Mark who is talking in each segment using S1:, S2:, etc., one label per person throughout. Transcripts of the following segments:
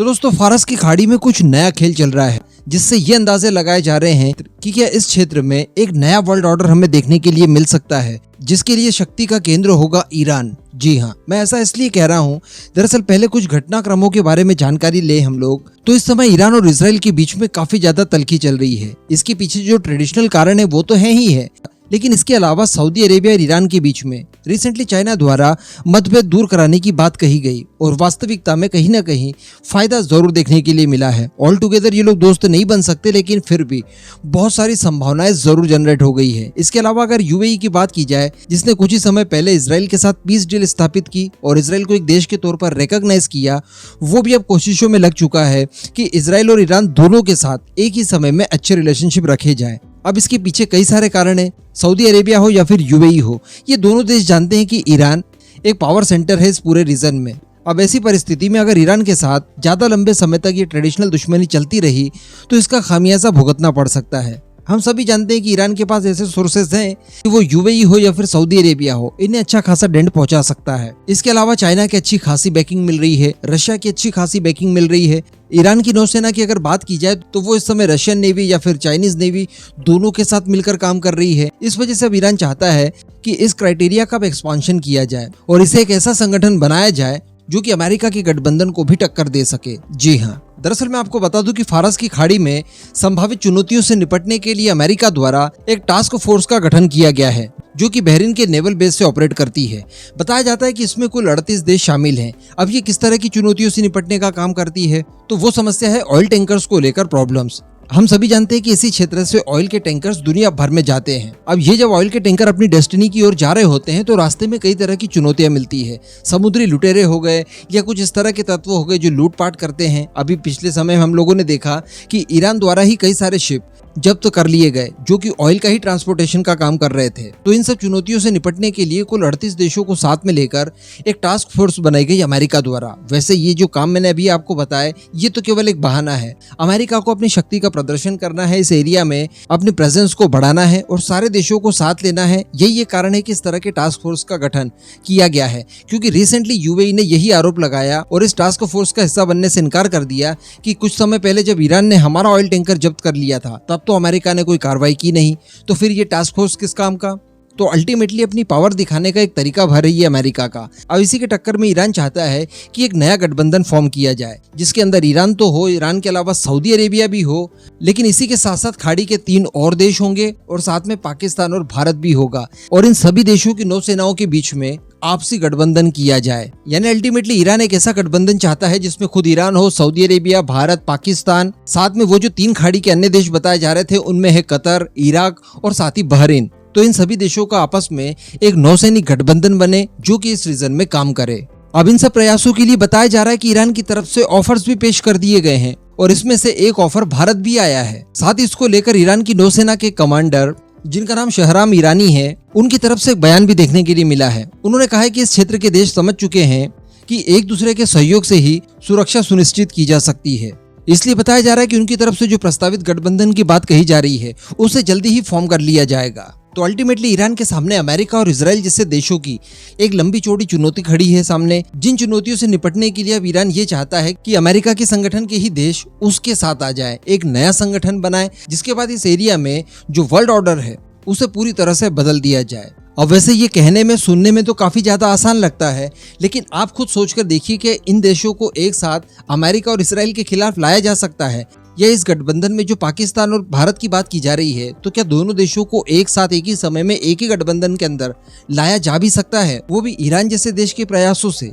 S1: तो दोस्तों फारस की खाड़ी में कुछ नया खेल चल रहा है, जिससे ये अंदाजे लगाए जा रहे हैं कि क्या इस क्षेत्र में एक नया वर्ल्ड ऑर्डर हमें देखने के लिए मिल सकता है, जिसके लिए शक्ति का केंद्र होगा ईरान। जी हाँ, मैं ऐसा इसलिए कह रहा हूँ, दरअसल पहले कुछ घटनाक्रमों के बारे में जानकारी ले हम लोग, तो इस समय ईरान और इजराइल के बीच में काफी ज्यादा तल्खी चल रही है। इसके पीछे जो ट्रेडिशनल कारण है वो तो है ही है, लेकिन इसके अलावा सऊदी अरेबिया और ईरान के बीच में रिसेंटली चाइना द्वारा मतभेद दूर कराने की बात कही गई और वास्तविकता में कहीं ना कहीं फायदा जरूर देखने के लिए मिला है। ऑल टुगेदर ये लोग दोस्त नहीं बन सकते, लेकिन फिर भी बहुत सारी संभावनाएं जरूर जनरेट हो गई है। इसके अलावा अगर यूएई की बात की जाए, जिसने कुछ ही समय पहले इजराइल के साथ पीस डील स्थापित की और इजराइल को एक देश के तौर पर रिकॉग्नाइज किया, वो भी अब कोशिशों में लग चुका है कि इजराइल और ईरान दोनों के साथ एक ही समय में अच्छे रिलेशनशिप रखे जाए। अब इसके पीछे कई सारे कारण हैं। सऊदी अरेबिया हो या फिर यूएई हो, ये दोनों देश जानते हैं कि ईरान एक पावर सेंटर है इस पूरे रीजन में। अब ऐसी परिस्थिति में अगर ईरान के साथ ज्यादा लंबे समय तक ये ट्रेडिशनल दुश्मनी चलती रही तो इसका खामियाजा भुगतना पड़ सकता है। हम सभी जानते हैं कि ईरान के पास ऐसे सोर्सेस हैं कि वो यूएई हो या फिर सऊदी अरेबिया हो, इन्हें अच्छा खासा डेंट पहुंचा सकता है। इसके अलावा चाइना की अच्छी खासी बैकिंग मिल रही है, रशिया की अच्छी खासी बैकिंग मिल रही है। ईरान की नौसेना की अगर बात की जाए तो वो इस समय रशियन नेवी या फिर चाइनीज नेवी दोनों के साथ मिलकर काम कर रही है। इस वजह से अब ईरान चाहता है कि इस क्राइटेरिया का एक्सपांशन किया जाए और इसे एक ऐसा संगठन बनाया जाए जो कि अमेरिका के गठबंधन को भी टक्कर दे सके। जी हाँ, दरअसल मैं आपको बता दूं कि फारस की खाड़ी में संभावित चुनौतियों से निपटने के लिए अमेरिका द्वारा एक टास्क फोर्स का गठन किया गया है, जो कि बहरीन के नेवल बेस से ऑपरेट करती है। बताया जाता है कि इसमें कुल 38 देश शामिल हैं। अब ये किस तरह की चुनौतियों से निपटने का काम करती है, तो वो समस्या है ऑयल टैंकर्स को लेकर प्रॉब्लम्स। हम सभी जानते हैं कि इसी क्षेत्र से ऑयल के टैंकर्स दुनिया भर में जाते हैं। अब ये जब ऑयल के टैंकर अपनी डेस्टिनी की ओर जा रहे होते हैं तो रास्ते में कई तरह की चुनौतियां मिलती है। समुद्री लुटेरे हो गए या कुछ इस तरह के तत्व हो गए जो लूटपाट करते हैं। अभी पिछले समय हम लोगों ने देखा कि ईरान द्वारा ही कई सारे शिप जब्त कर लिए गए जो कि ऑयल का ही ट्रांसपोर्टेशन का काम कर रहे थे। तो इन सब चुनौतियों से निपटने के लिए कुल 38 देशों को साथ में लेकर एक टास्क फोर्स बनाई गई अमेरिका द्वारा। वैसे ये जो काम मैंने अभी आपको बताया, ये तो केवल एक बहाना है। अमेरिका को अपनी शक्ति का प्रदर्शन करना है, इस एरिया में अपने प्रेजेंस को बढ़ाना है और सारे देशों को साथ लेना है। यही ये कारण है कि इस तरह के टास्क फोर्स का गठन किया गया है, क्योंकि रिसेंटली यूएई ने यही आरोप लगाया और इस टास्क फोर्स का हिस्सा बनने से इनकार कर दिया कि कुछ समय पहले जब ईरान ने हमारा ऑयल टैंकर जब्त कर लिया था तब तो अमेरिका ने कोई कार्रवाई की नहीं, तो फिर ये टास्क फोर्स किस काम का। तो अल्टीमेटली अपनी पावर दिखाने का एक तरीका भर रही है अमेरिका का। अब इसी के टक्कर में ईरान चाहता है कि एक नया गठबंधन फॉर्म किया जाए, जिसके अंदर ईरान तो हो, ईरान के अलावा सऊदी अरेबिया भी हो, लेकिन इसी के साथ साथ खाड़ी के 3 और देश होंगे और साथ में पाकिस्तान और भारत भी होगा और इन सभी देशों की नौसेनाओं के बीच में आपसी गठबंधन किया जाए। यानी अल्टीमेटली ईरान एक ऐसा गठबंधन चाहता है जिसमें खुद ईरान हो, सऊदी अरेबिया, भारत, पाकिस्तान, साथ में वो जो 3 खाड़ी के अन्य देश बताए जा रहे थे उनमें है कतर, इराक और साथ ही बहरीन। तो इन सभी देशों का आपस में एक नौसैनिक गठबंधन बने जो कि इस रीजन में काम करे। अब इन सब प्रयासों के लिए बताया जा रहा है कि ईरान की तरफ से ऑफर्स भी पेश कर दिए गए हैं और इसमें से एक ऑफर भारत भी आया है। साथ ही इसको लेकर ईरान की नौसेना के कमांडर, जिनका नाम शहराम ईरानी है, उनकी तरफ से एक बयान भी देखने के लिए मिला है। उन्होंने कहा है कि इस क्षेत्र के देश समझ चुके हैं कि एक दूसरे के सहयोग से ही सुरक्षा सुनिश्चित की जा सकती है। इसलिए बताया जा रहा है कि उनकी तरफ से जो प्रस्तावित गठबंधन की बात कही जा रही है उसे जल्दी ही फॉर्म कर लिया जाएगा। तो अल्टीमेटली ईरान के सामने अमेरिका और इजराइल जैसे देशों की एक लंबी चौड़ी चुनौती खड़ी है सामने, जिन चुनौतियों से निपटने के लिए अब ईरान ये चाहता है कि अमेरिका के संगठन के ही देश उसके साथ आ जाए, एक नया संगठन बनाए, जिसके बाद इस एरिया में जो वर्ल्ड ऑर्डर है उसे पूरी तरह से बदल दिया जाए। अब वैसे ये कहने में, सुनने में तो काफी ज्यादा आसान लगता है, लेकिन आप खुद सोचकर देखिए कि इन देशों को एक साथ अमेरिका और इजराइल के खिलाफ लाया जा सकता है, या इस गठबंधन में जो पाकिस्तान और भारत की बात की जा रही है, तो क्या दोनों देशों को एक साथ एक ही समय में एक ही गठबंधन के अंदर लाया जा भी सकता है, वो भी ईरान जैसे देश के प्रयासों से।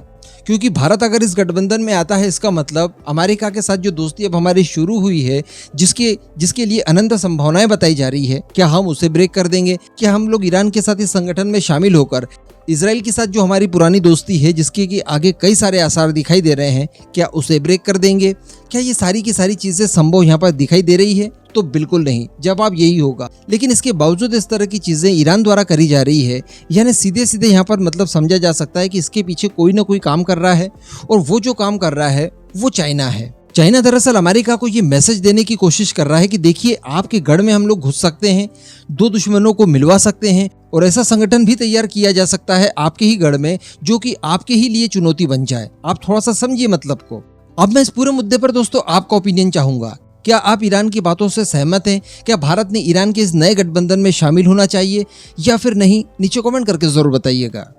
S1: क्योंकि भारत अगर इस गठबंधन में आता है, इसका मतलब अमेरिका के साथ जो दोस्ती अब हमारी शुरू हुई है, जिसके लिए अनंत संभावनाएं बताई जा रही है, क्या हम उसे ब्रेक कर देंगे? क्या हम लोग ईरान के साथ इस संगठन में शामिल होकर इजराइल के साथ जो हमारी पुरानी दोस्ती है, जिसके कि आगे कई सारे आसार दिखाई दे रहे हैं, क्या उसे ब्रेक कर देंगे? क्या ये सारी की सारी चीजें संभव यहाँ पर दिखाई दे रही है? तो बिल्कुल नहीं, जवाब यही होगा। लेकिन इसके बावजूद इस तरह की चीजें ईरान द्वारा करी जा रही है, यानी सीधे सीधे यहाँ पर मतलब समझा जा सकता है कि इसके पीछे कोई ना कोई काम कर रहा है, और वो जो काम कर रहा है वो चाइना है। चाइना दरअसल अमेरिका को ये मैसेज देने की कोशिश कर रहा है कि देखिए, आपके गढ़ में हम लोग घुस सकते हैं, 2 दुश्मनों को मिलवा सकते हैं, और ऐसा संगठन भी तैयार किया जा सकता है आपके ही गढ़ में, जो कि आपके ही लिए चुनौती बन जाए। आप थोड़ा सा समझिए मतलब को। अब मैं इस पूरे मुद्दे पर दोस्तों आपका ओपिनियन चाहूंगा। क्या आप ईरान की बातों से सहमत हैं? क्या भारत ने ईरान के इस नए गठबंधन में शामिल होना चाहिए या फिर नहीं? नीचे कमेंट करके जरूर बताइएगा।